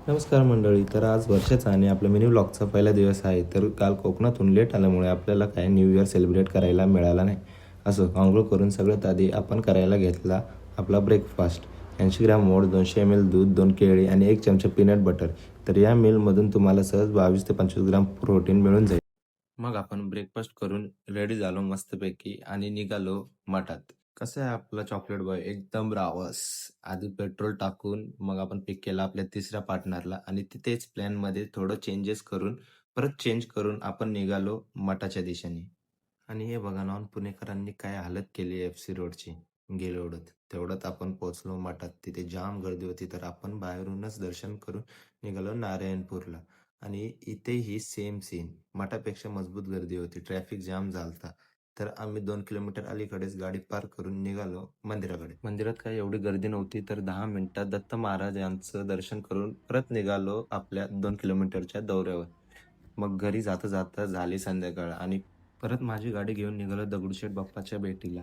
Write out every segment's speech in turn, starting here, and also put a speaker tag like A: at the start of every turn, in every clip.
A: नमस्कार मंडळी. तर आज वर्षाचा आणि आपल्या मिनी व्लॉगचा पहिला दिवस आहे. तर काल कोकणातून लेट आल्यामुळे आपल्याला काय न्यू इयर सेलिब्रेट करायला मिळाला नाही. असो, अंघोळ करून सगळ्यात आधी आपण करायला घेतला आपला ब्रेकफास्ट. 80 ग्रॅम ओट, 200 ml दूध, 2 केळी आणि 1 चमचा पीनट बटर. तर या मीलमधून तुम्हाला सहज 22 ते 25 ग्रॅम प्रोटीन मिळून जाईल. मग आपण ब्रेकफास्ट करून रेडी झालो मस्तपैकी आणि निघालो मठात. कसं आहे आपला चॉकलेट बॉय एकदम रावस. आधी पेट्रोल टाकून मग आपण पिक केला आपल्या तिसऱ्या पार्टनरला आणि तिथेच प्लॅनमध्ये थोडं चेंजेस करून परत चेंज करून आपण निघालो मठाच्या दिशेने. आणि हे बघा ना, पुणेकरांनी काय हालत केली FC रोडची. गेलो उडत. तेवढ्यात आपण पोहोचलो मठात. तिथे जाम गर्दी होती, तर आपण बाहेरूनच दर्शन करून निघालो नारायणपूरला. आणि इथेही सेम सीन. मठापेक्षा मजबूत गर्दी होती. ट्रॅफिक जाम झालता. तर आम्ही 2 किलोमीटर अलीकडेच गाडी पार्क करून निघालो मंदिराकडे. मंदिरात काही एवढी गर्दी नव्हती, तर 10 मिनिटात दत्त महाराजांचं दर्शन करून परत निघालो आपल्या 2 किलोमीटरच्या दौऱ्यावर. मग घरी जाता जाता झाली संध्याकाळ आणि परत माझी गाडी घेऊन निघालो दगडूशेठ बाप्पाच्या भेटीला.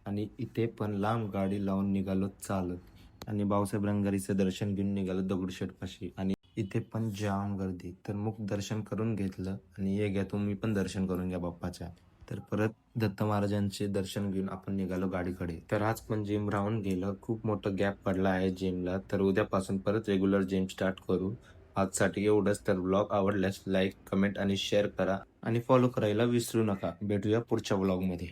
A: आणि इथे पण लांब गाडी लावून निघालो चालत आणि भाऊसाहेब रंगारीचं दर्शन घेऊन निघालो दगडूशेठपाशी. आणि इथे पण जाम गर्दी. तर मुख दर्शन करून घेतलं आणि हे घ्या तुम्ही पण दर्शन करून घ्या बाप्पाच्या. तर परत दत्त महाराजांचे दर्शन घेऊन आपण निघालो गाडीकडे. तर आज पण जिम राहून गेलं. खूप मोठं गॅप पडला आहे जिमला. तर उद्यापासून परत रेग्युलर जिम स्टार्ट करू. आजसाठी एवढंच. तर ब्लॉग आवडल्यास लाईक, कमेंट आणि शेअर करा आणि फॉलो करायला विसरू नका. भेटूया पुढच्या ब्लॉगमध्ये.